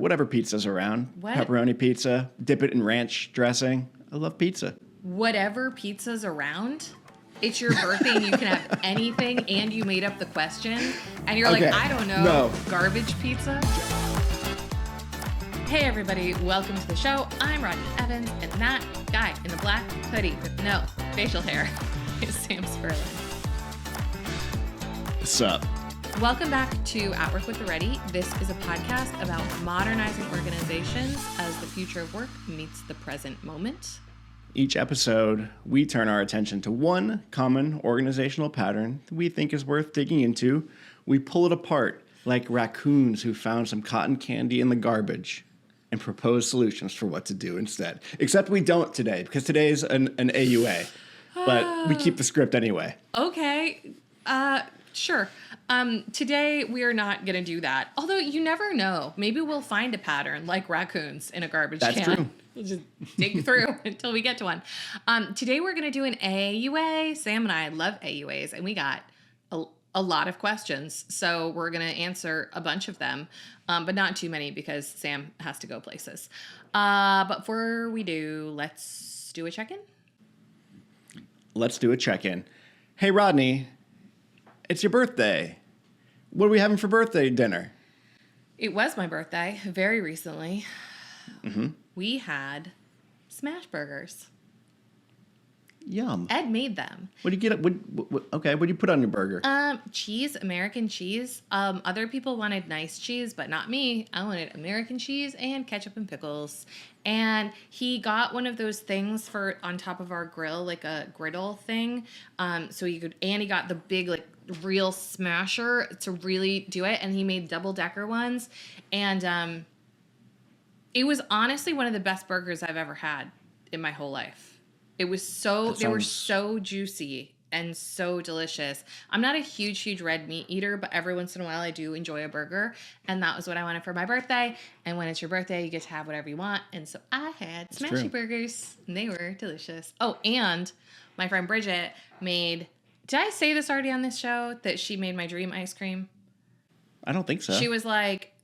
Whatever pizza's around. What? Pepperoni pizza. Dip it in ranch dressing. I love pizza. Whatever pizza's around. It's your birthday and you can have anything, and you made up the question. And you're Okay. like, I don't know. No. Garbage pizza? Hey everybody, welcome to the show. I'm Rodney Evans, and that guy in the black hoodie with no facial hair is Sam Spurlin. What's up? Welcome back to At Work with the Ready. This is a podcast about modernizing organizations as the future of work meets the present moment. Each episode, we turn our attention to one common organizational pattern that we think is worth digging into. We pull it apart like raccoons who found some cotton candy in the garbage and propose solutions for what to do instead. Except we don't today, because today's an AUA. But we keep the script anyway. Okay, sure. Today we are not going to do that. Although you never know. Maybe we'll find a pattern like raccoons in a garbage can. That's true. We'll just dig through until we get to one. Today we're going to do an AUA. Sam and I love AUAs, and we got a lot of questions. So we're going to answer a bunch of them, but not too many because Sam has to go places. But before we do, let's do a check-in. Let's do a check-in. Hey, Rodney, it's your birthday. What are we having for birthday dinner? It was my birthday very recently. Mm-hmm. We had smash burgers. Yum. Ed made them. What do you get? What do you put on your burger? Cheese, American cheese. Other people wanted nice cheese, but not me. I wanted American cheese and ketchup and pickles. And he got one of those things for on top of our grill, like a griddle thing. So you could, and he got the big, like, real smasher to really do it. And he made double-decker ones. And it was honestly one of the best burgers I've ever had in my whole life. It was they were so juicy and so delicious. I'm not a huge red meat eater, but every once in a while I do enjoy a burger. And that was what I wanted for my birthday. And when it's your birthday, you get to have whatever you want. And so I had smashy burgers, and they were delicious. Oh, and my friend Bridget made, did I say this already on this show, that she made my dream ice cream? I don't think so. She was like,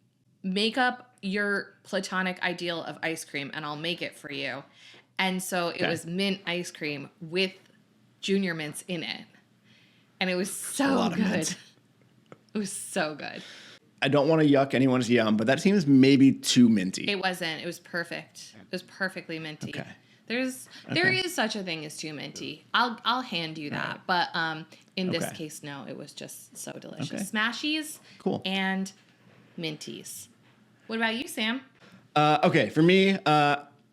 make up your platonic ideal of ice cream and I'll make it for you. And so it was mint ice cream with junior mints in it. And it was so good. It was so good. I don't want to yuck anyone's yum, but that seems maybe too minty. It wasn't. It was perfect. It was perfectly minty. Okay. There is such a thing as too minty. I'll hand you that. Right. But in this case, no, it was just so delicious. Okay. Smashies and minties. What about you, Sam? Okay, for me,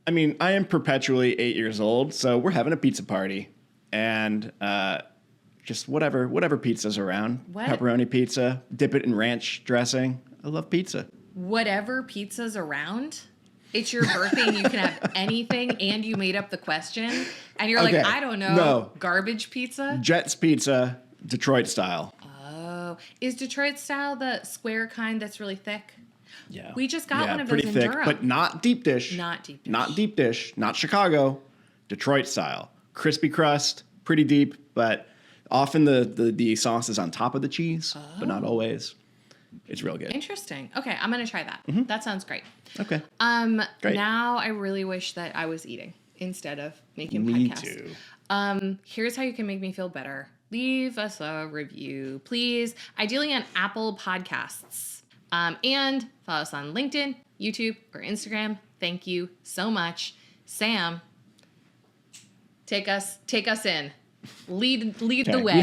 I mean, I am perpetually 8 years old, so we're having a pizza party. And just whatever pizza's around. What? Pepperoni pizza, dip it in ranch dressing. I love pizza. Whatever pizza's around. It's your birthday and you can have anything, and you made up the question. And you're like, I don't know. No. Garbage pizza? Jet's Pizza, Detroit style. Oh. Is Detroit style the square kind that's really thick? Yeah. We just got one of those in thick, Durham. but not deep dish. Not deep dish. Not deep dish. Not Chicago. Detroit style. Crispy crust, pretty deep, but often the sauce is on top of the cheese, but not always. It's real good. Interesting. Okay, I'm going to try that. Mm-hmm. That sounds great. Okay. Great. Now I really wish that I was eating instead of making Me podcasts. too. Here's how you can make me feel better. Leave us a review, please. Ideally on Apple Podcasts. And follow us on LinkedIn, YouTube, or Instagram. Thank you so much. Sam, take us in. Lead the way.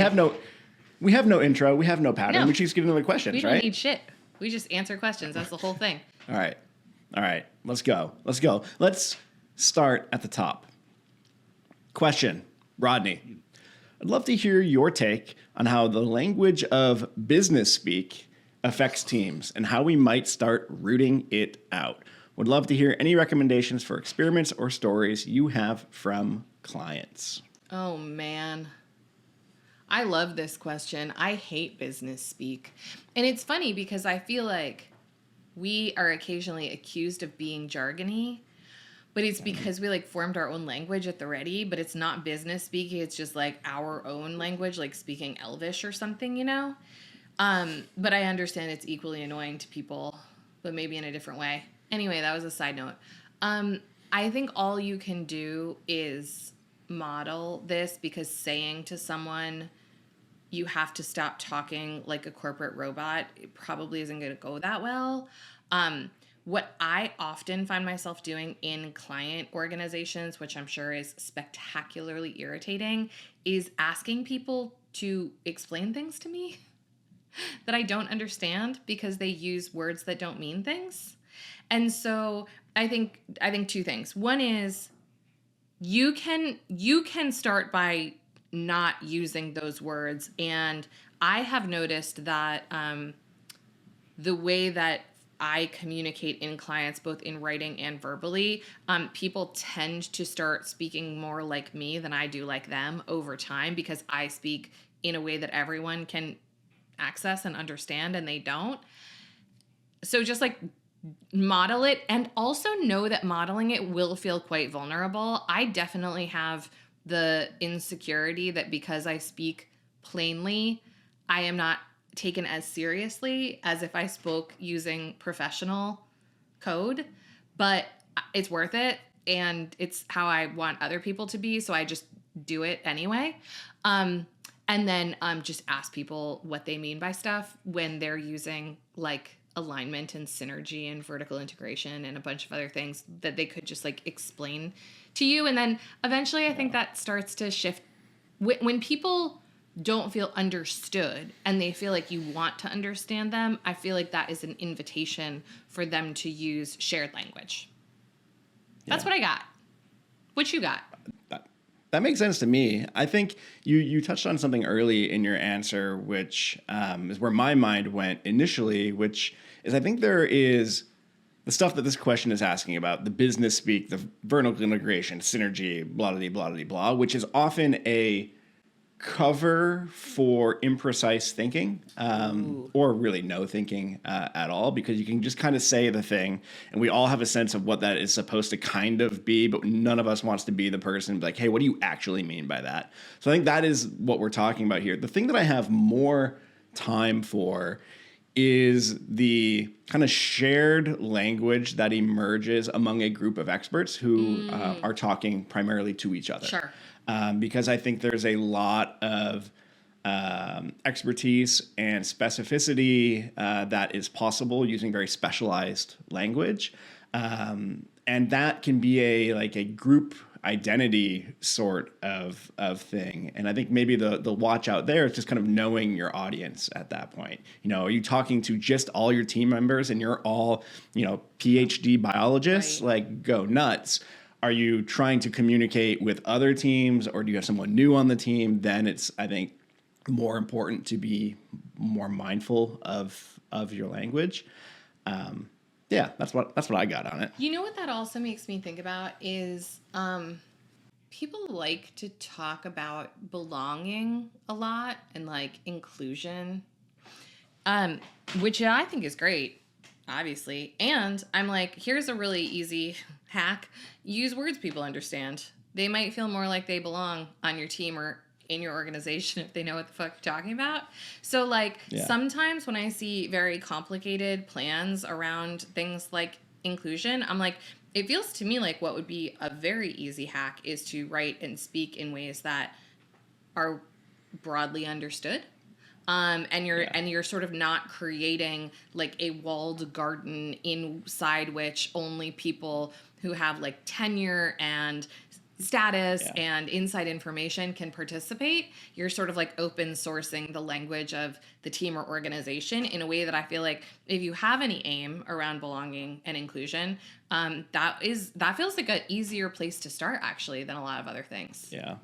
We have no intro. We have no pattern. No. We just get into the questions, We right? don't need shit. We just answer questions. That's the whole thing. All right. Let's go. Let's start at the top. Question, Rodney. I'd love to hear your take on how the language of business speak affects teams and how we might start rooting it out. Would love to hear any recommendations for experiments or stories you have from clients. Oh, man. I love this question. I hate business speak. And it's funny because I feel like we are occasionally accused of being jargony, but it's because we like formed our own language at the Ready, but it's not business speak. It's just like our own language, like speaking Elvish or something, you know? But I understand it's equally annoying to people, but maybe in a different way. Anyway, that was a side note. I think all you can do is model this, because saying to someone you have to stop talking like a corporate robot, it probably isn't going to go that well. What I often find myself doing in client organizations, which I'm sure is spectacularly irritating, is asking people to explain things to me that I don't understand because they use words that don't mean things. And so I think two things. One is you can start by not using those words, and I have noticed that the way that I communicate in clients, both in writing and verbally, people tend to start speaking more like me than I do like them over time, because I speak in a way that everyone can access and understand, and they don't. So just like model it, and also know that modeling it will feel quite vulnerable. I definitely have the insecurity that because I speak plainly, I am not taken as seriously as if I spoke using professional code, but it's worth it, and it's how I want other people to be, so I just do it anyway. And then just ask people what they mean by stuff when they're using like alignment and synergy and vertical integration and a bunch of other things that they could just like explain to you. And then eventually I think that starts to shift when people don't feel understood and they feel like you want to understand them. I feel like that is an invitation for them to use shared language. That's what I got. What you got? That makes sense to me. I think you touched on something early in your answer, which is where my mind went initially, which is I think there is the stuff that this question is asking about, the business speak, the vertical integration, synergy, blah, blah, blah, blah, blah, which is often a cover for imprecise thinking, or really no thinking at all, because you can just kind of say the thing and we all have a sense of what that is supposed to kind of be, but none of us wants to be the person like, hey, what do you actually mean by that? So I think that is what we're talking about here. The thing that I have more time for is the kind of shared language that emerges among a group of experts who are talking primarily to each other. Sure. Because I think there's a lot of expertise and specificity that is possible using very specialized language. And that can be a group identity sort of thing. And I think maybe the watch out there is just kind of knowing your audience at that point. You know, are you talking to just all your team members and you're all, PhD biologists? Right. Like, go nuts. Are you trying to communicate with other teams, or do you have someone new on the team? Then it's, I think, more important to be more mindful of your language. That's what I got on it. You know what that also makes me think about is people like to talk about belonging a lot and like inclusion, which I think is great, obviously. And I'm like, here's a really easy hack. Use words people understand. They might feel more like they belong on your team or in your organization if they know what the fuck you're talking about. So sometimes when I see very complicated plans around things like inclusion, I'm like, it feels to me like what would be a very easy hack is to write and speak in ways that are broadly understood. And you're sort of not creating like a walled garden inside which only people who have like tenure and status and inside information can participate. You're sort of like open sourcing the language of the team or organization in a way that I feel like if you have any aim around belonging and inclusion, that feels like an easier place to start actually than a lot of other things. Yeah.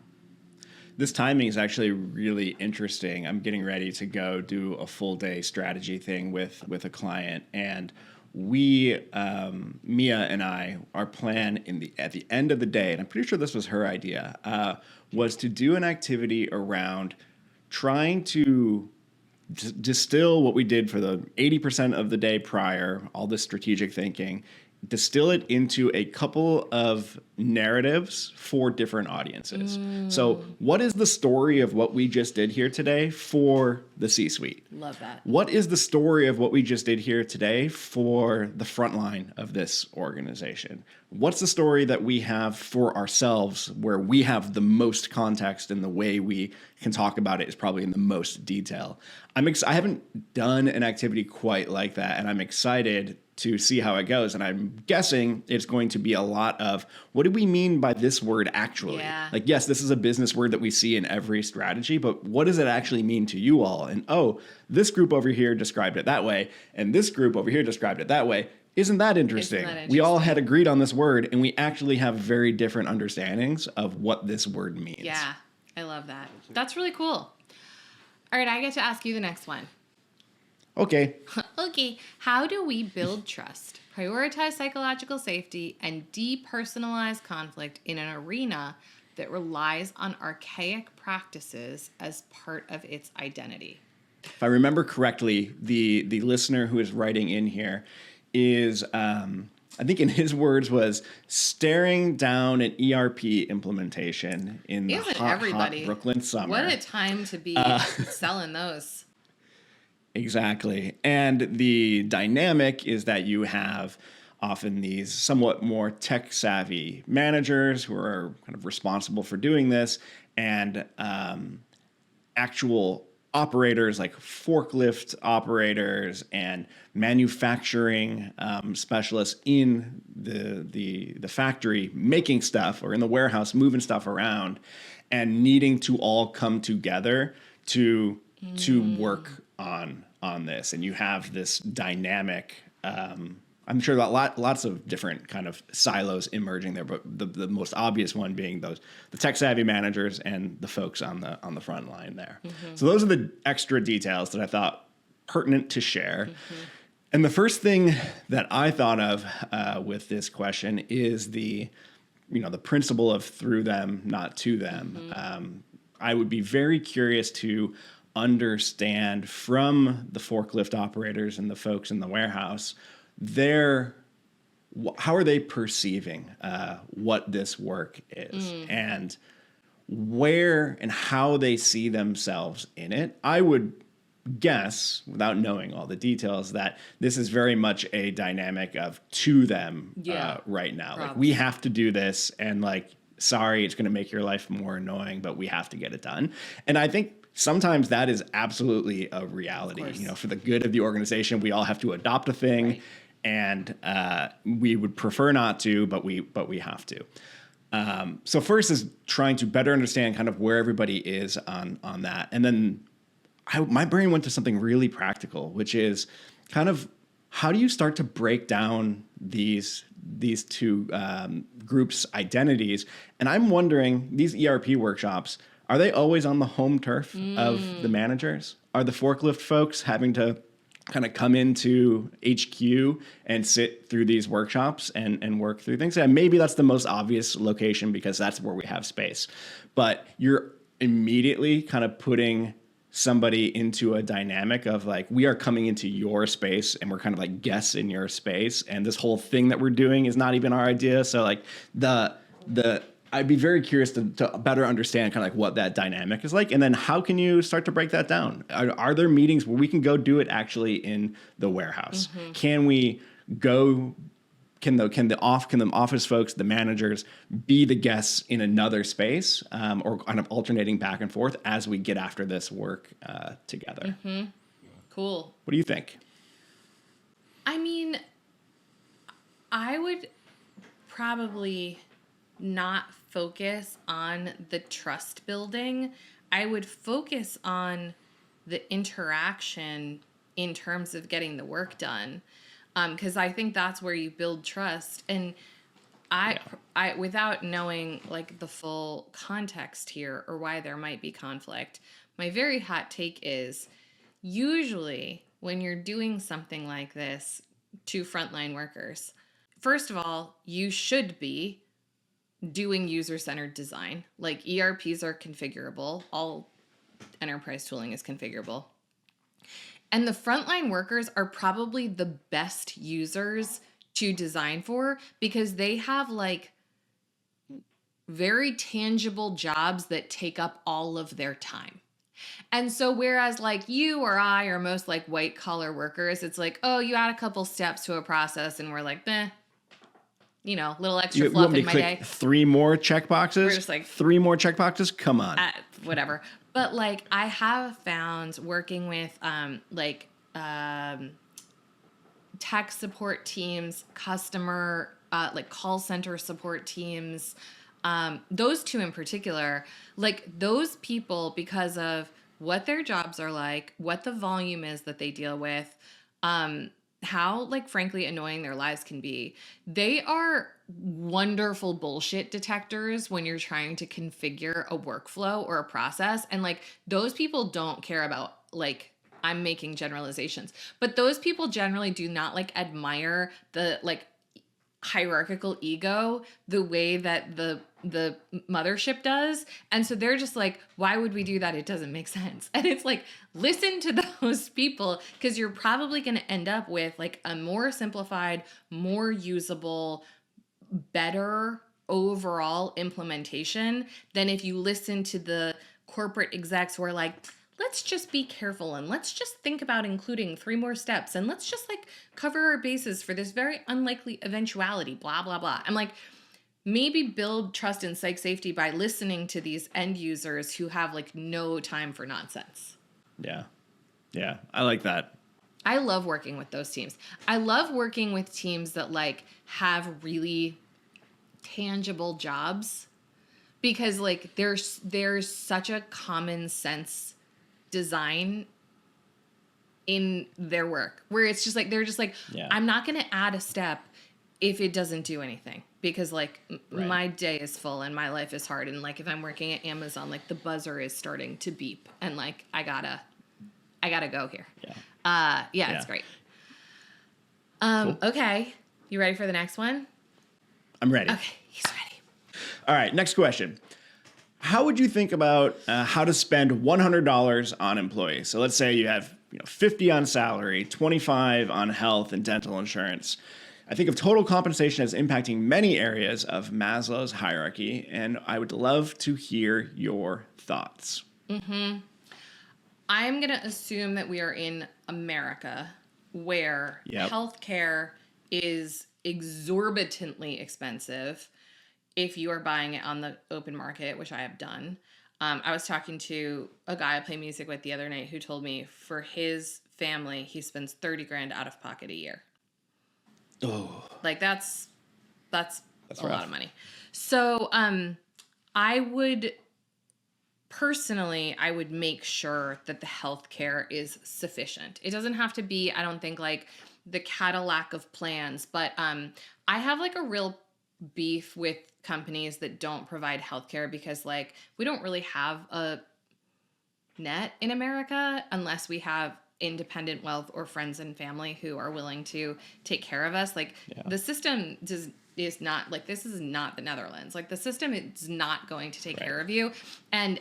This timing is actually really interesting. I'm getting ready to go do a full day strategy thing with a client, and we, Mia and I, our plan at the end of the day, and I'm pretty sure this was her idea, was to do an activity around trying to distill what we did for the 80% of the day prior, all this strategic thinking, distill it into a couple of narratives for different audiences. So, what is the story of what we just did here today for the C-suite? Love that. What is the story of what we just did here today for the front line of this organization? What's the story that we have for ourselves where we have the most context and the way we can talk about it is probably in the most detail? I haven't done an activity quite like that, and I'm excited to see how it goes. And I'm guessing it's going to be a lot of, what do we mean by this word actually? Yeah. Like, yes, this is a business word that we see in every strategy, but what does it actually mean to you all? And oh, this group over here described it that way, and this group over here described it that way. Isn't that interesting? We all had agreed on this word, and we actually have very different understandings of what this word means. Yeah, I love that. That's really cool. All right, I get to ask you the next one. Okay. Okay, how do we build trust, prioritize psychological safety, and depersonalize conflict in an arena that relies on archaic practices as part of its identity? If I remember correctly, the listener who is writing in here is, I think in his words, was staring down an ERP implementation in the hot Brooklyn summer. What a time to be selling those. Exactly. And the dynamic is that you have often these somewhat more tech savvy managers who are kind of responsible for doing this, and actual operators like forklift operators and manufacturing specialists in the factory making stuff, or in the warehouse moving stuff around, and needing to all come together to work on this. And you have this dynamic, I'm sure that lots of different kind of silos emerging there, but the most obvious one being the tech savvy managers and the folks on the front line there. So those are the extra details that I thought pertinent to share. And the first thing that I thought of with this question is the principle of through them, not to them. I would be very curious to understand from the forklift operators and the folks in the warehouse, how are they perceiving what this work is, and where and how they see themselves in it. I would guess, without knowing all the details, that this is very much a dynamic of to them right now. Probably. Like, we have to do this, and sorry, it's going to make your life more annoying, but we have to get it done. And I think sometimes that is absolutely a reality. For the good of the organization, we all have to adopt a thing, right. And we would prefer not to, but we have to. So first is trying to better understand kind of where everybody is on that, and then my brain went to something really practical, which is kind of how do you start to break down these two groups' identities? And I'm wondering, these ERP workshops, are they always on the home turf of the managers? Are the forklift folks having to kind of come into HQ and sit through these workshops and work through things? And maybe that's the most obvious location because that's where we have space. But you're immediately kind of putting somebody into a dynamic of we are coming into your space and we're kind of guests in your space. And this whole thing that we're doing is not even our idea. So I'd be very curious to better understand kind of what that dynamic is like. And then how can you start to break that down? Are there meetings where we can go do it actually in the warehouse? Can we go, can the office folks, the managers, be the guests in another space, or kind of alternating back and forth as we get after this work together? Cool. What do you think? I mean, I would probably not focus on the trust building. I would focus on the interaction in terms of getting the work done, because I think that's where you build trust. And I without knowing the full context here or why there might be conflict, my very hot take is usually when you're doing something like this to frontline workers, first of all, you should be doing user-centered design. ERPs are configurable. All enterprise tooling is configurable. And the frontline workers are probably the best users to design for, because they have like very tangible jobs that take up all of their time. And so whereas like you or I are most like white collar workers, it's like, oh, you add a couple steps to a process and we're like, meh, little extra You fluff want me in to my click day. 3 more check boxes? We're just like 3 more check boxes? Come on. Whatever. But like I have found working with tech support teams, customer like call center support teams, those two in particular, like those people, because of what their jobs are like, what the volume is that they deal with, how like frankly annoying their lives can be. They are wonderful bullshit detectors when you're trying to configure a workflow or a process. And like those people don't care about like, I'm making generalizations, but those people generally do not like admire the like hierarchical ego the way that the mothership does. And so they're just like, why would we do that? It doesn't make sense. And it's like, listen to those people, because you're probably going to end up with like a more simplified, more usable, better overall implementation than if you listen to the corporate execs who are like, let's just be careful and let's just think about including 3 more steps and let's just like cover our bases for this very unlikely eventuality, blah, blah, blah. I'm like, maybe build trust and psych safety by listening to these end users who have like no time for nonsense. Yeah. Yeah. I like that. I love working with those teams. I love working with teams that like have really tangible jobs, because like there's such a common sense design in their work where it's just like, they're just like, Yeah. I'm not going to add a step if it doesn't do anything, because like Right. my day is full and my life is hard. And like, if I'm working at Amazon, like the buzzer is starting to beep and like, I gotta go here. Yeah. It's great. Cool. Okay. You ready for the next one? I'm ready. Okay. He's ready. All right. Next question. How would you think about how to spend $100 on employees? So let's say you have 50 on salary, 25 on health and dental insurance. I think of total compensation as impacting many areas of Maslow's hierarchy, and I would love to hear your thoughts. I'm going to assume that we are in America, where healthcare is exorbitantly expensive if you are buying it on the open market, which I have done. I was talking to a guy I play music with the other night who told me for his family, he spends 30 grand out of pocket a year. Oh, Like that's a rough. lot of money. So, I would make sure that the healthcare is sufficient. It doesn't have to be, I don't think, like the Cadillac of plans, but I have like a real beef with companies that don't provide healthcare, because like we don't really have a net in America unless we have independent wealth or friends and family who are willing to take care of us. Like the system is not like, this is not the Netherlands. Like the system is not going to take care of you. And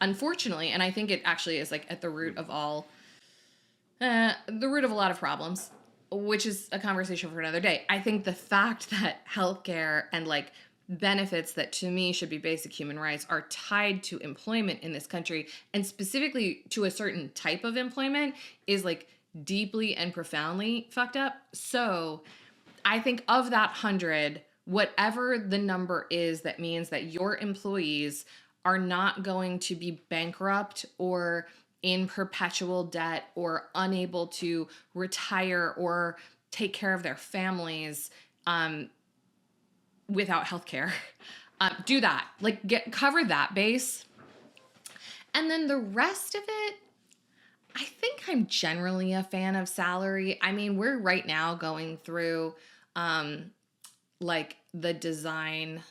unfortunately, and I think it actually is like at the root of all, the root of a lot of problems, which is a conversation for another day. I think the fact that healthcare and like benefits that to me should be basic human rights are tied to employment in this country, and specifically to a certain type of employment, is like deeply and profoundly fucked up. So I think of that 100, whatever the number is, that means that your employees are not going to be bankrupt or in perpetual debt or unable to retire or take care of their families without healthcare. Do that. Like cover that base. And then the rest of it, I think I'm generally a fan of salary. I mean, we're right now going through like the design.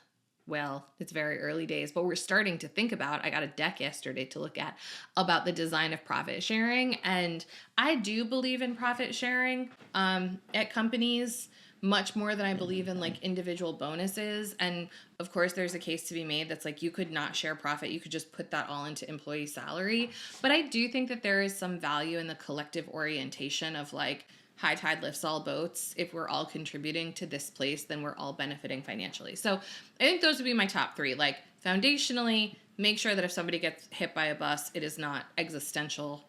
Well, it's very early days, but we're starting to think about, I got a deck yesterday to look at about the design of profit sharing. And I do believe in profit sharing at companies much more than I believe in like individual bonuses. And of course, there's a case to be made that's like, you could not share profit. You could just put that all into employee salary. But I do think that there is some value in the collective orientation of like high tide lifts all boats. If we're all contributing to this place, then we're all benefiting financially. So I think those would be my top three. Like foundationally, make sure that if somebody gets hit by a bus, it is not existential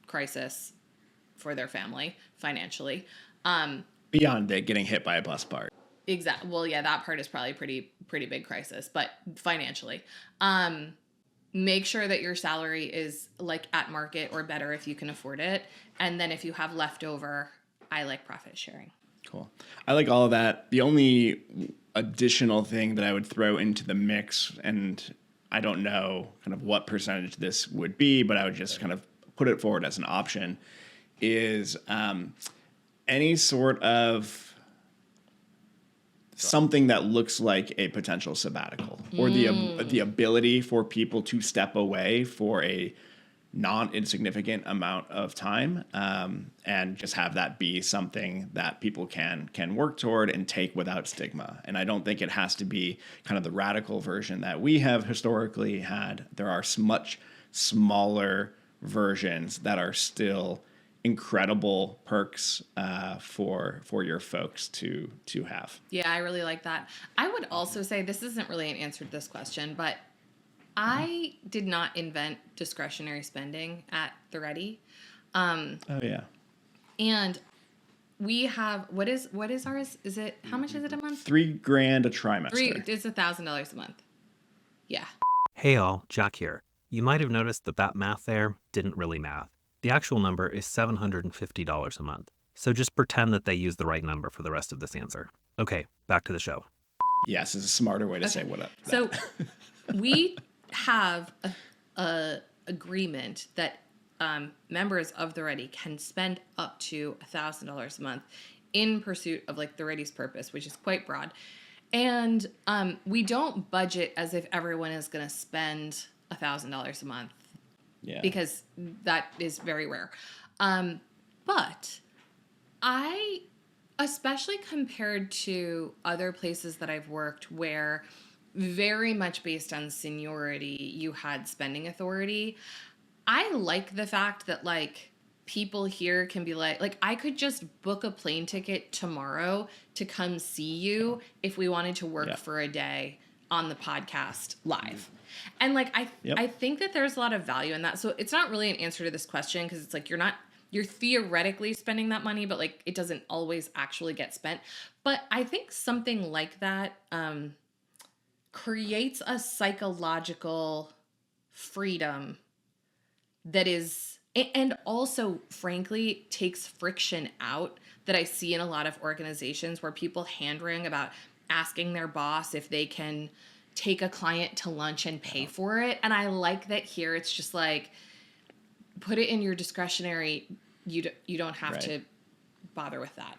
crisis for their family financially. Beyond the getting hit by a bus part. Exactly. Well, yeah, that part is probably pretty big crisis, but financially, make sure that your salary is like at market or better if you can afford it. And then if you have leftover, I like profit sharing. Cool. I like all of that. The only additional thing that I would throw into the mix, and I don't know kind of what percentage this would be, but I would just kind of put it forward as an option, is any sort of something that looks like a potential sabbatical or the ability for people to step away for a non-insignificant amount of time, and just have that be something that people can work toward and take without stigma. And I don't think it has to be kind of the radical version that we have historically had. There are much smaller versions that are still incredible perks for your folks to have. Yeah, I really like that. I would also say this isn't really an answer to this question, but I did not invent discretionary spending at the Ready. Oh yeah. And we have what is ours? Is it how much is it a month? $3,000 a trimester. It's $1,000 a month. Yeah. Hey all, Jack here. You might have noticed that math there didn't really math. The actual number is $750 a month. So just pretend that they used the right number for the rest of this answer. Okay, back to the show. Yes, is a smarter way to say what up. So we have a agreement that members of the Ready can spend up to $1,000 a month in pursuit of like the Ready's purpose, which is quite broad. And we don't budget as if everyone is going to spend $1,000 a month. Yeah. Because that is very rare. But I, especially compared to other places that I've worked where very much based on seniority, you had spending authority. I like the fact that like people here can be like I could just book a plane ticket tomorrow to come see you if we wanted to work for a day on the podcast live. And like I think that there's a lot of value in that. So it's not really an answer to this question because it's like you're theoretically spending that money, but like it doesn't always actually get spent. But I think something like that creates a psychological freedom that is, and also frankly takes friction out that I see in a lot of organizations where people hand-wring about asking their boss if they can take a client to lunch and pay for it. And I like that here it's just like, put it in your discretionary. You don't have to bother with that.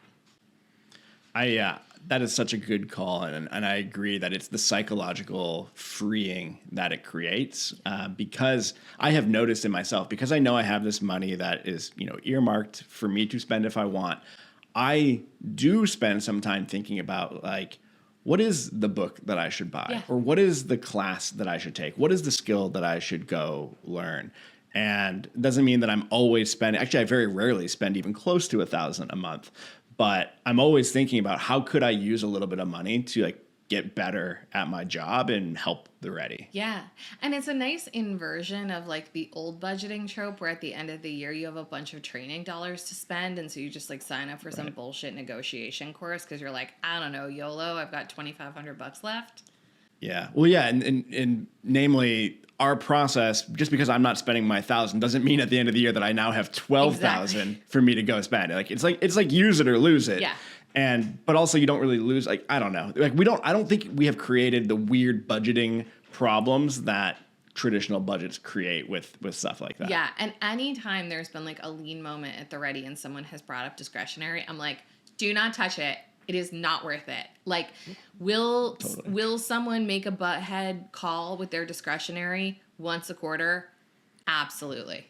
That is such a good call. And I agree that it's the psychological freeing that it creates, because I have noticed in myself, because I know I have this money that is, earmarked for me to spend if I want. I do spend some time thinking about like, what is the book that I should buy? Yeah. Or what is the class that I should take? What is the skill that I should go learn? And it doesn't mean that I'm always spending. Actually, I very rarely spend even close to $1,000 a month. But I'm always thinking about how could I use a little bit of money to like get better at my job and help the Ready. Yeah. And it's a nice inversion of like the old budgeting trope where at the end of the year you have a bunch of training dollars to spend. And so you just like sign up for some bullshit negotiation course because you're like, I don't know, YOLO, I've got $2,500 left. Yeah. Well, yeah. And namely, our process, just because I'm not spending my $1,000 doesn't mean at the end of the year that I now have $12,000 for me to go spend. Like it's like use it or lose it. Yeah. But also you don't really lose. Like, I don't know. Like I don't think we have created the weird budgeting problems that traditional budgets create with stuff like that. Yeah. And anytime there's been like a lean moment at the Ready and someone has brought up discretionary, I'm like, do not touch it. It is not worth it. Like, will someone make a butthead call with their discretionary once a quarter? Absolutely.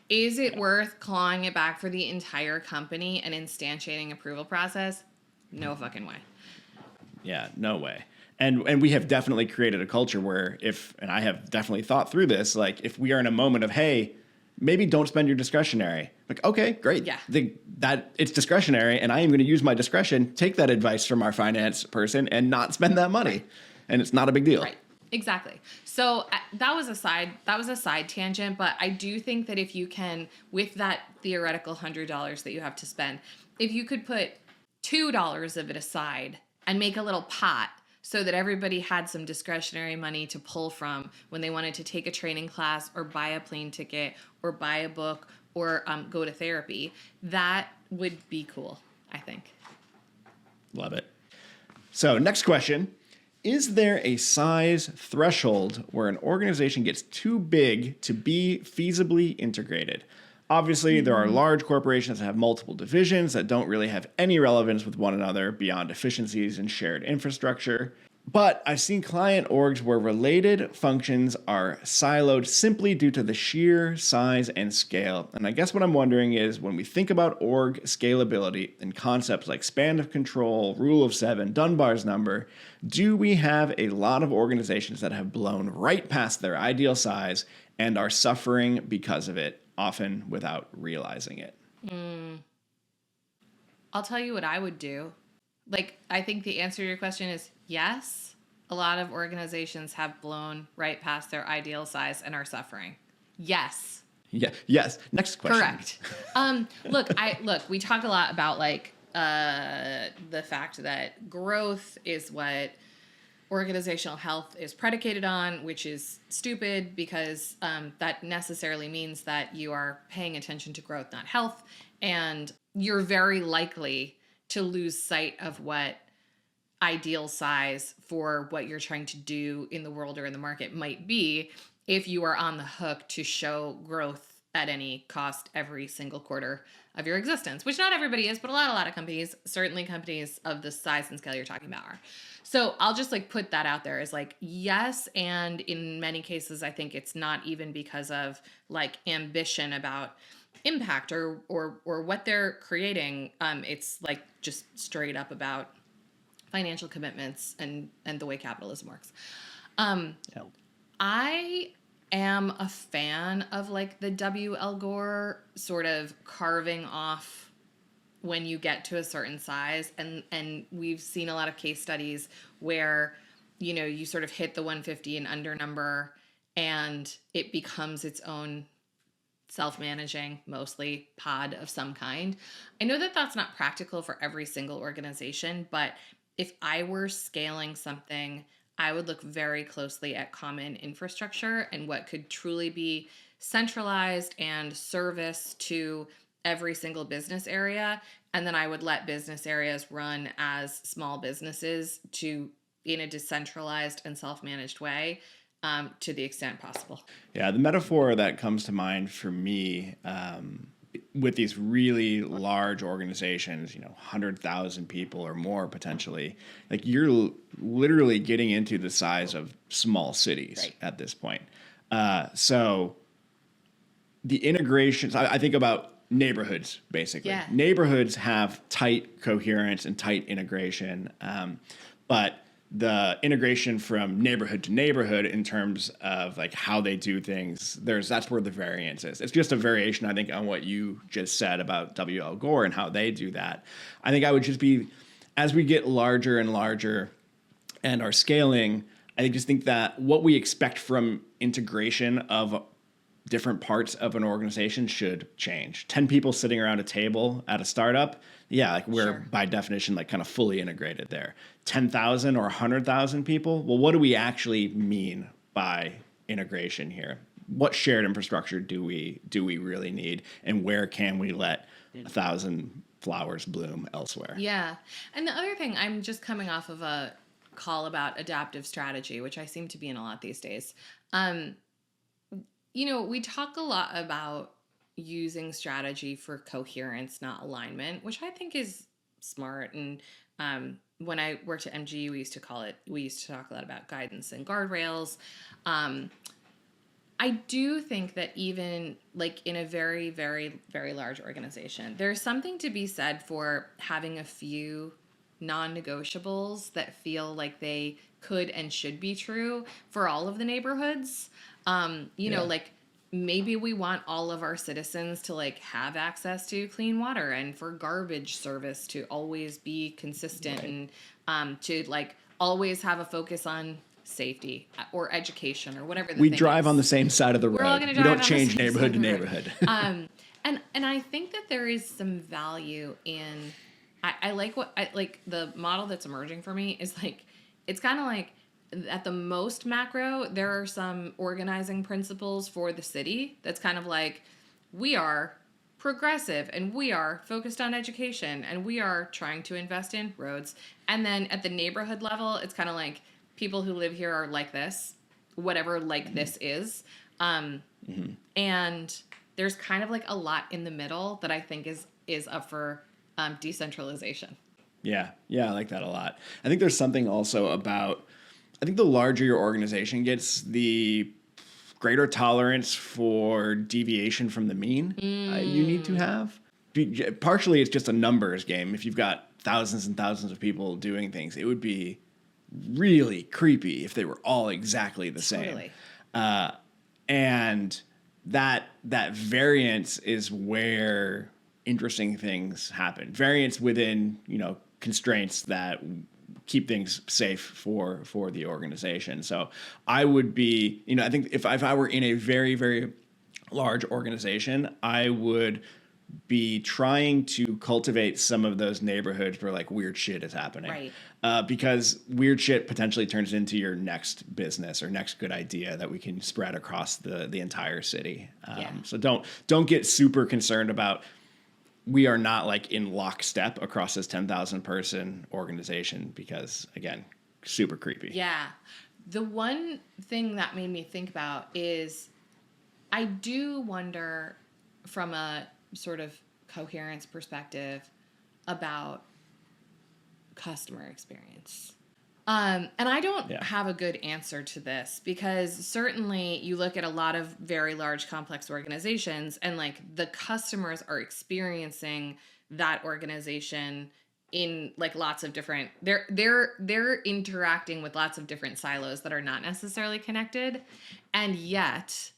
Is it worth clawing it back for the entire company and instantiating approval process? No fucking way. Yeah, no way. And we have definitely created a culture where and I have definitely thought through this, like if we are in a moment of, hey, maybe don't spend your discretionary. Like, okay, great. Yeah. That it's discretionary and I am going to use my discretion, take that advice from our finance person and not spend that money. Right. And it's not a big deal. Right. Exactly. So that was a side tangent, but I do think that if you can, with that theoretical $100 that you have to spend, if you could put $2 of it aside and make a little pot so that everybody had some discretionary money to pull from when they wanted to take a training class or buy a plane ticket or buy a book or go to therapy, that would be cool, I think. Love it. So next question. Is there a size threshold where an organization gets too big to be feasibly integrated? Obviously, there are large corporations that have multiple divisions that don't really have any relevance with one another beyond efficiencies and shared infrastructure. But I've seen client orgs where related functions are siloed simply due to the sheer size and scale. And I guess what I'm wondering is when we think about org scalability and concepts like span of control, rule of 7, Dunbar's number, do we have a lot of organizations that have blown right past their ideal size and are suffering because of it, often without realizing it? I'll tell you what I would do. I think the answer to your question is yes. A lot of organizations have blown right past their ideal size and are suffering. Yes. Yeah. Yes. Next question. Correct. Look, we talk a lot about the fact that growth is what organizational health is predicated on, which is stupid because that necessarily means that you are paying attention to growth, not health. And you're very likely to lose sight of what ideal size for what you're trying to do in the world or in the market might be if you are on the hook to show growth at any cost every single quarter of your existence, which not everybody is, but a lot of companies, certainly companies of the size and scale you're talking about are. So I'll just put that out there as yes. And in many cases, I think it's not even because of ambition about impact or what they're creating. It's just straight up about financial commitments and the way capitalism works. I am a fan of the W. L. Gore sort of carving off when you get to a certain size. And we've seen a lot of case studies where, you sort of hit the 150 and under number and it becomes its own self-managing, mostly pod of some kind. I know that that's not practical for every single organization, but if I were scaling something, I would look very closely at common infrastructure and what could truly be centralized and service to every single business area. And then I would let business areas run as small businesses in a decentralized and self-managed way to the extent possible. Yeah, the metaphor that comes to mind for me with these really large organizations, 100,000 people or more potentially, you're literally getting into the size of small cities at this point. So the integrations, I think about neighborhoods, basically. Yeah. Neighborhoods have tight coherence and tight integration, but the integration from neighborhood to neighborhood in terms of how they do things, that's where the variance is. It's just a variation, I think, on what you just said about W. L. Gore and how they do that. I think I would just be, as we get larger and larger and are scaling, I just think that what we expect from integration of different parts of an organization should change. 10 people sitting around a table at a startup, we're by definition kind of fully integrated there. 10,000 or 100,000 people, well, what do we actually mean by integration here? What shared infrastructure do we really need, and where can we let 1,000 flowers bloom elsewhere? Yeah. And the other thing, I'm just coming off of a call about adaptive strategy, which I seem to be in a lot these days. We talk a lot about using strategy for coherence, not alignment, which I think is smart. And when I worked at MG, we used to talk a lot about guidance and guardrails. I do think that even in a very, very, very large organization, there's something to be said for having a few non-negotiables that feel like they could and should be true for all of the neighborhoods. maybe we want all of our citizens to like have access to clean water and for garbage service to always be consistent and to like always have a focus on safety or education or whatever the We thing drive is. on the same side of the We're all road. gonna We drive don't on the change same neighborhood to side of the road. neighborhood. And I think that there is some value in I like what I like the model that's emerging for me is like it's kind of like at the most macro there are some organizing principles for the city that's kind of like we are progressive and we are focused on education and we are trying to invest in roads, and then at the neighborhood level it's kind of like people who live here are like this, whatever like this is. And there's kind of like a lot in the middle that I think is up for decentralization. Yeah, I like that a lot. I think there's something also about, I think the larger your organization gets, the greater tolerance for deviation from the mean you need to have. Partially, it's just a numbers game. If you've got thousands and thousands of people doing things, it would be really creepy if they were all exactly the same. And that variance is where interesting things happen. Variance within, constraints that keep things safe for the organization. So I would be, I think if I were in a very, very large organization, I would be trying to cultivate some of those neighborhoods where like weird shit is happening. Right. Because weird shit potentially turns into your next business or next good idea that we can spread across the entire city. So don't get super concerned about, we are not like in lockstep across this 10,000 person organization because, again, super creepy. Yeah. The one thing that made me think about is I do wonder from a sort of coherence perspective about customer experience. And I don't have a good answer to this because certainly you look at a lot of very large complex organizations and like the customers are experiencing that organization in like lots of different they're interacting with lots of different silos that are not necessarily connected. And yet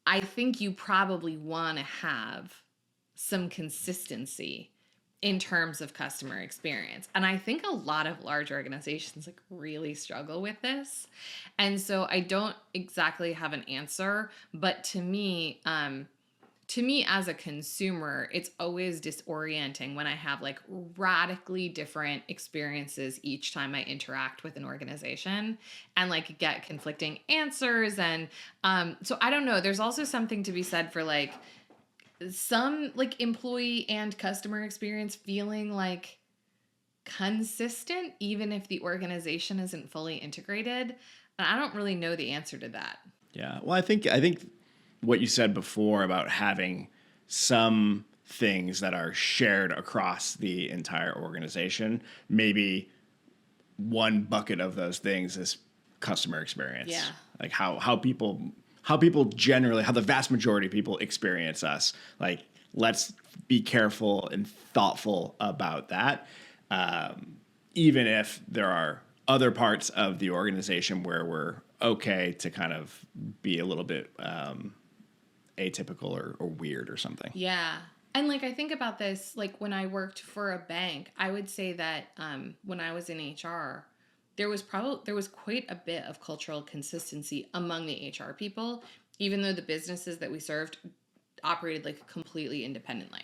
I think you probably want to have some consistency in terms of customer experience. And I think a lot of large organizations like really struggle with this. And so I don't exactly have an answer, but to me as a consumer, it's always disorienting when I have like radically different experiences each time I interact with an organization and like get conflicting answers. And so I don't know, there's also something to be said for like some like employee and customer experience feeling like consistent even if the organization isn't fully integrated. And I don't really know the answer to that. Yeah. Well, I think what you said before about having some things that are shared across the entire organization, maybe one bucket of those things is customer experience. Yeah. Like how people generally, how the vast majority of people experience us. Like, let's be careful and thoughtful about that. Even if there are other parts of the organization where we're okay to kind of be a little bit atypical or weird or something. Yeah. And like I think about this, like when I worked for a bank, I would say that when I was in HR, there was quite a bit of cultural consistency among the HR people, even though the businesses that we served operated like completely independently.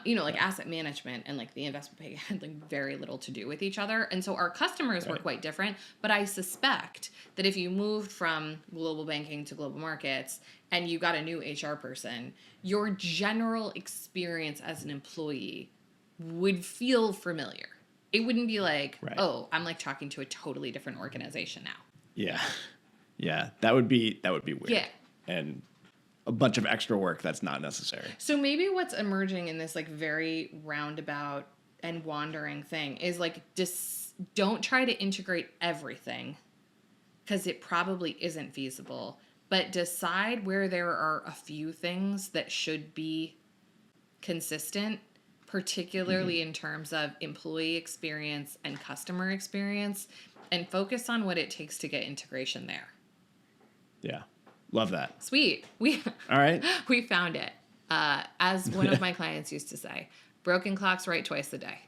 Like asset management and like the investment bank had like very little to do with each other. And so our customers were quite different. But I suspect that if you moved from global banking to global markets and you got a new HR person, your general experience as an employee would feel familiar. It wouldn't be like, oh, I'm like talking to a totally different organization now. Yeah. Yeah. That would be weird. Yeah. And a bunch of extra work that's not necessary. So maybe what's emerging in this like very roundabout and wandering thing is like don't try to integrate everything because it probably isn't feasible, but decide where there are a few things that should be consistent, particularly in terms of employee experience and customer experience, and focus on what it takes to get integration there. Yeah. Love that. Sweet. All right. We found it. As one of my clients used to say, broken clocks right twice a day.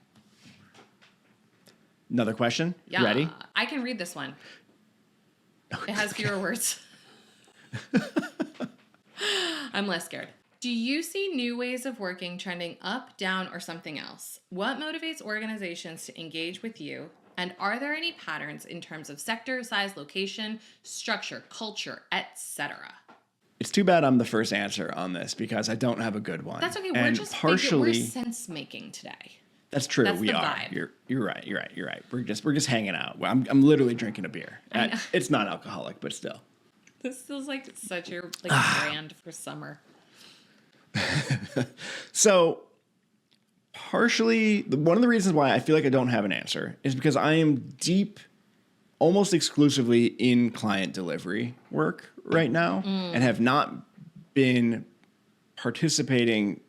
Another question. Yeah. Ready? I can read this one. It has fewer words. I'm less scared. Do you see new ways of working trending up, down, or something else? What motivates organizations to engage with you? And are there any patterns in terms of sector, size, location, structure, culture, etc.? It's too bad I'm the first answer on this because I don't have a good one. That's okay. And We're sense making today. That's true. That's we the are. vibe. You're right. We're just hanging out. I'm literally drinking a beer. It's not alcoholic, but still. This feels like such a brand for summer. So, partially, one of the reasons why I feel like I don't have an answer is because I am deep, almost exclusively in client delivery work right now and have not been participating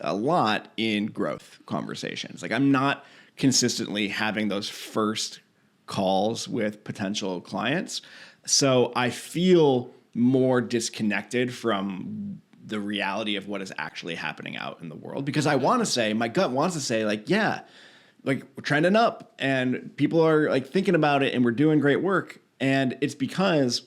a lot in growth conversations. Like, I'm not consistently having those first calls with potential clients. So I feel more disconnected from the reality of what is actually happening out in the world, because I want to say, my gut wants to say, like, yeah, like we're trending up and people are like thinking about it and we're doing great work. And it's because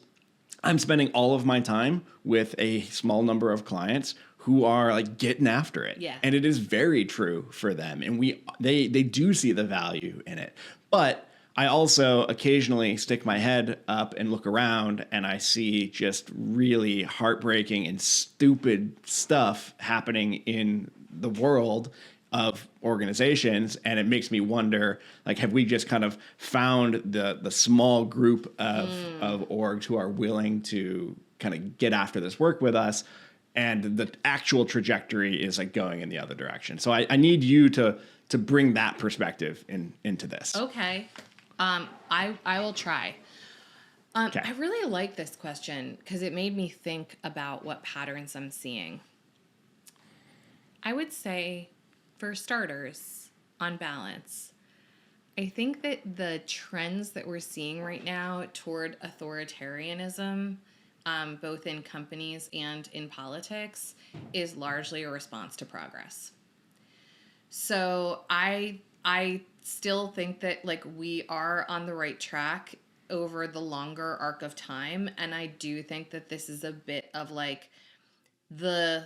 I'm spending all of my time with a small number of clients who are like getting after it. Yeah. And it is very true for them. And they do see the value in it. But I also occasionally stick my head up and look around and I see just really heartbreaking and stupid stuff happening in the world of organizations. And it makes me wonder, like, have we just kind of found the small group of orgs who are willing to kind of get after this work with us? And the actual trajectory is like going in the other direction. So I need you to bring that perspective into this. Okay. I will try. Okay. I really like this question because it made me think about what patterns I'm seeing. I would say, for starters, on balance, I think that the trends that we're seeing right now toward authoritarianism, both in companies and in politics, is largely a response to progress. So I still think that like we are on the right track over the longer arc of time, and I do think that this is a bit of like the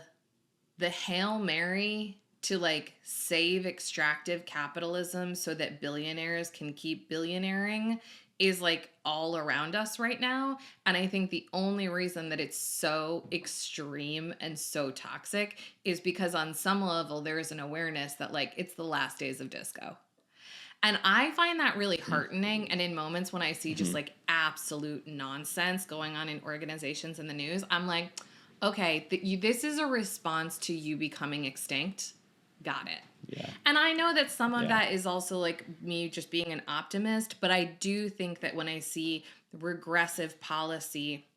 Hail Mary to like save extractive capitalism so that billionaires can keep billionairing is like all around us right now. And I think the only reason that it's so extreme and so toxic is because on some level there is an awareness that like it's the last days of disco. And I find that really heartening. And in moments when I see just like absolute nonsense going on in organizations in the news, I'm like, okay, this is a response to you becoming extinct. Got it. Yeah. And I know that some of that is also like me just being an optimist, but I do think that when I see regressive policy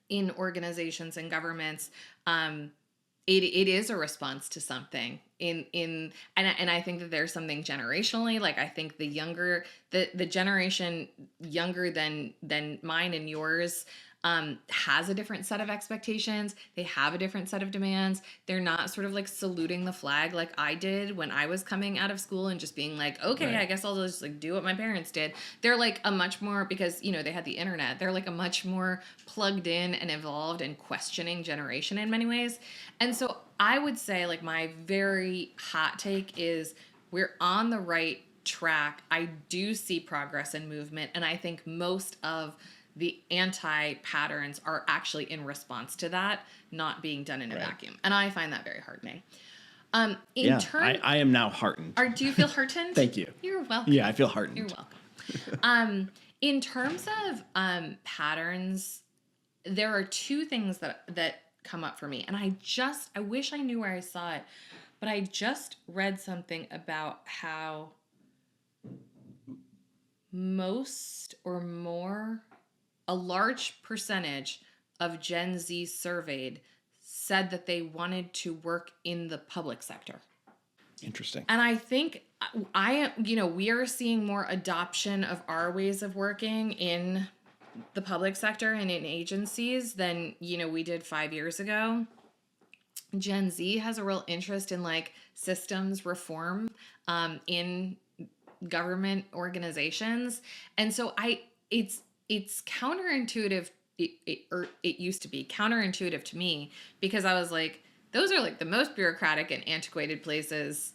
in organizations and governments, it is a response to something and I think that there's something generationally, like I think the generation younger than mine and yours has a different set of expectations. They have a different set of demands. They're not sort of like saluting the flag like I did when I was coming out of school and just being like, okay, Right. I guess I'll just like do what my parents did. They're like a much more, because, you know, they had the internet. They're like a much more plugged in and evolved and questioning generation in many ways. And so I would say like my very hot take is we're on the right track. I do see progress and movement. And I think most of the anti-patterns are actually in response to that, not being done in a vacuum. And I find that very heartening. I am now heartened. Do you feel heartened? Thank you. You're welcome. Yeah, I feel heartened. You're welcome. In terms of patterns, there are two things that come up for me. And I wish I knew where I saw it, but I just read something about how a large percentage of Gen Z surveyed said that they wanted to work in the public sector. Interesting. And I think we are seeing more adoption of our ways of working in the public sector and in agencies than, we did 5 years ago. Gen Z has a real interest in like systems reform in government organizations. And so it's counterintuitive. It used to be counterintuitive to me because I was like, those are like the most bureaucratic and antiquated places.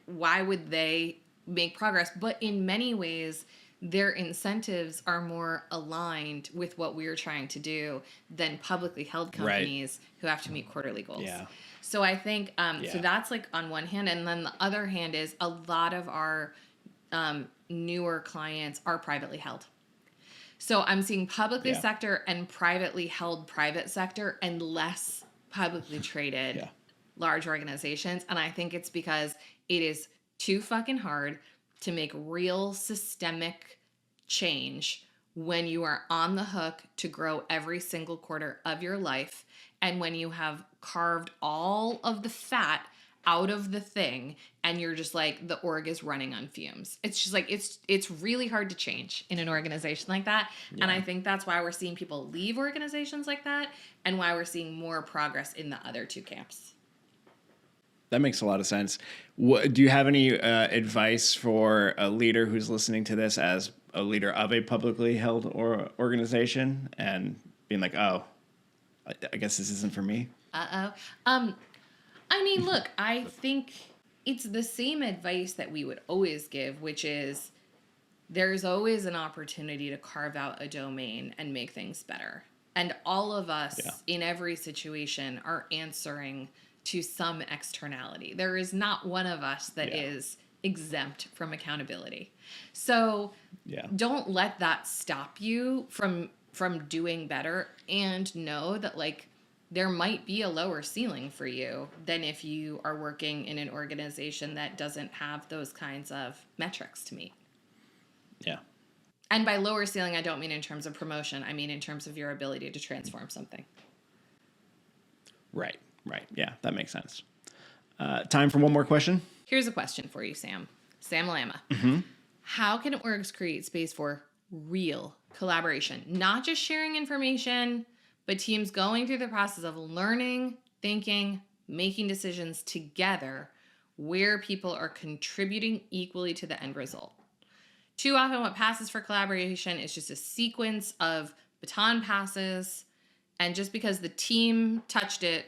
Why would they make progress? But in many ways, their incentives are more aligned with what we're trying to do than publicly held companies who have to meet quarterly goals. Yeah. So I think, so that's like on one hand. And then the other hand is a lot of our newer clients are privately held. So I'm seeing publicly sector and privately held private sector and less publicly traded large organizations. And I think it's because it is too fucking hard to make real systemic change when you are on the hook to grow every single quarter of your life. And when you have carved all of the fat out of the thing and you're just like, the org is running on fumes. It's just like, it's really hard to change in an organization like that. Yeah. And I think that's why we're seeing people leave organizations like that and why we're seeing more progress in the other two camps. That makes a lot of sense. Do you have any advice for a leader who's listening to this as a leader of a publicly held organization and being like, oh, I guess this isn't for me? I mean, look, I think it's the same advice that we would always give, which is there's always an opportunity to carve out a domain and make things better. And all of us in every situation are answering to some externality. There is not one of us that is exempt from accountability. So don't let that stop you from doing better, and know that like there might be a lower ceiling for you than if you are working in an organization that doesn't have those kinds of metrics to meet. Yeah. And by lower ceiling, I don't mean in terms of promotion. I mean in terms of your ability to transform something. Right. Yeah, that makes sense. Time for one more question. Here's a question for you, Sam. Sam Lama. Mm-hmm. How can orgs create space for real collaboration? Not just sharing information, but teams going through the process of learning, thinking, making decisions together where people are contributing equally to the end result. Too often what passes for collaboration is just a sequence of baton passes, and just because the team touched it,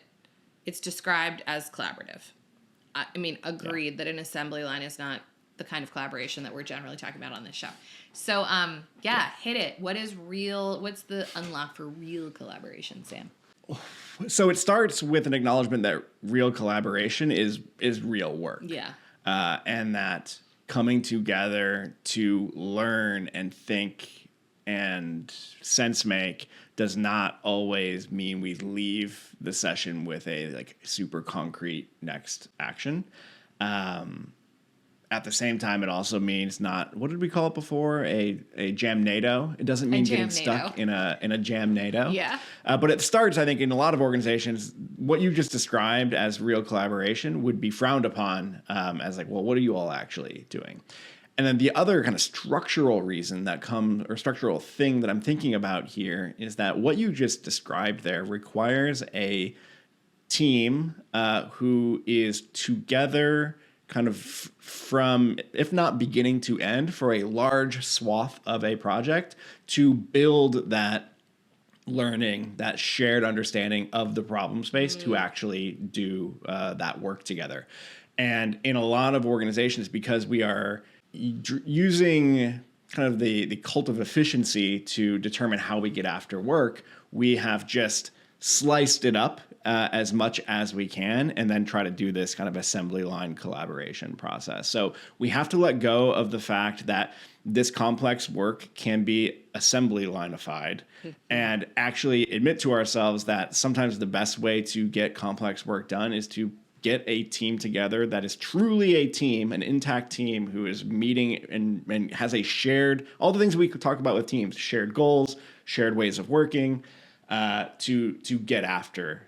it's described as collaborative. I mean, agreed that an assembly line is not the kind of collaboration that we're generally talking about on this show. So, hit it. What's the unlock for real collaboration, Sam? So it starts with an acknowledgement that real collaboration is real work. Yeah. And that coming together to learn and think and sense make does not always mean we leave the session with a like super concrete next action. At the same time, it also means not, what did we call it before? A jamnado. It doesn't mean getting stuck in a jamnado. Yeah. But it starts, I think, in a lot of organizations, what you just described as real collaboration would be frowned upon as like, well, what are you all actually doing? And then the other kind of structural reason that structural thing that I'm thinking about here is that what you just described there requires a team who is together kind of from, if not beginning to end, for a large swath of a project to build that learning, that shared understanding of the problem space to actually do that work together. And in a lot of organizations, because we are using kind of the cult of efficiency to determine how we get after work, we have just sliced it up as much as we can and then try to do this kind of assembly line collaboration process. So we have to let go of the fact that this complex work can be assembly lineified and actually admit to ourselves that sometimes the best way to get complex work done is to get a team together that is truly a team, an intact team who is meeting and has a shared, all the things we could talk about with teams, shared goals, shared ways of working, to get after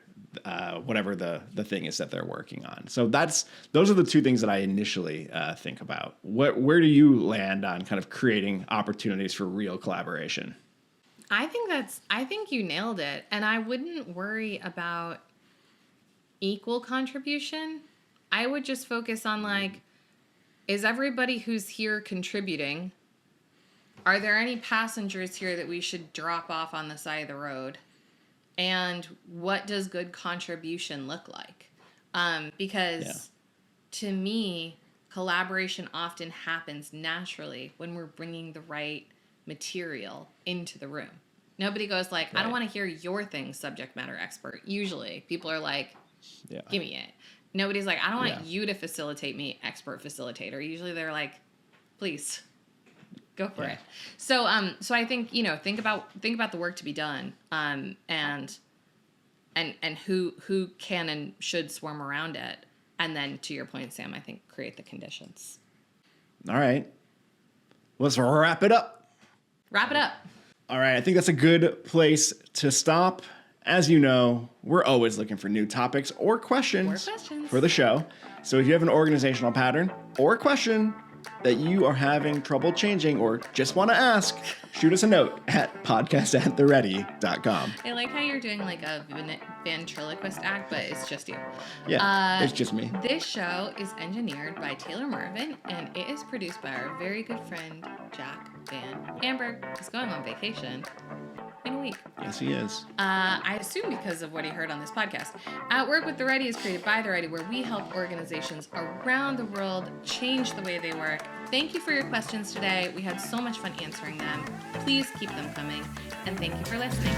whatever the thing is that they're working on. So those are the two things that I initially think about. Where do you land on kind of creating opportunities for real collaboration? I think you nailed it. And I wouldn't worry about equal contribution. I would just focus on like, is everybody who's here contributing? Are there any passengers here that we should drop off on the side of the road? And what does good contribution look like? Because to me, collaboration often happens naturally when we're bringing the right material into the room. Nobody goes like, I don't want to hear your thing, subject matter expert. Usually people are like, give me it. Nobody's like, I don't want you to facilitate me, expert facilitator. Usually they're like, please go for it. So I think, think about the work to be done, and who can and should swarm around it. And then to your point, Sam, I think create the conditions. All right. Let's wrap it up. All right. I think that's a good place to stop. As you know, we're always looking for new topics or questions for the show. So if you have an organizational pattern or a question that you are having trouble changing or just want to ask, shoot us a note at podcast@theready.com. I like how you're doing like a ventriloquist act, but it's just you. Yeah, it's just me. This show is engineered by Taylor Marvin, and it is produced by our very good friend, Jack Van Amberg. He's going on vacation in a week. Yes, he is. I assume because of what he heard on this podcast. At Work with the Ready is created by The Ready, where we help organizations around the world change the way they work. Thank you for your questions today. We had so much fun answering them. Please keep them coming, and thank you for listening.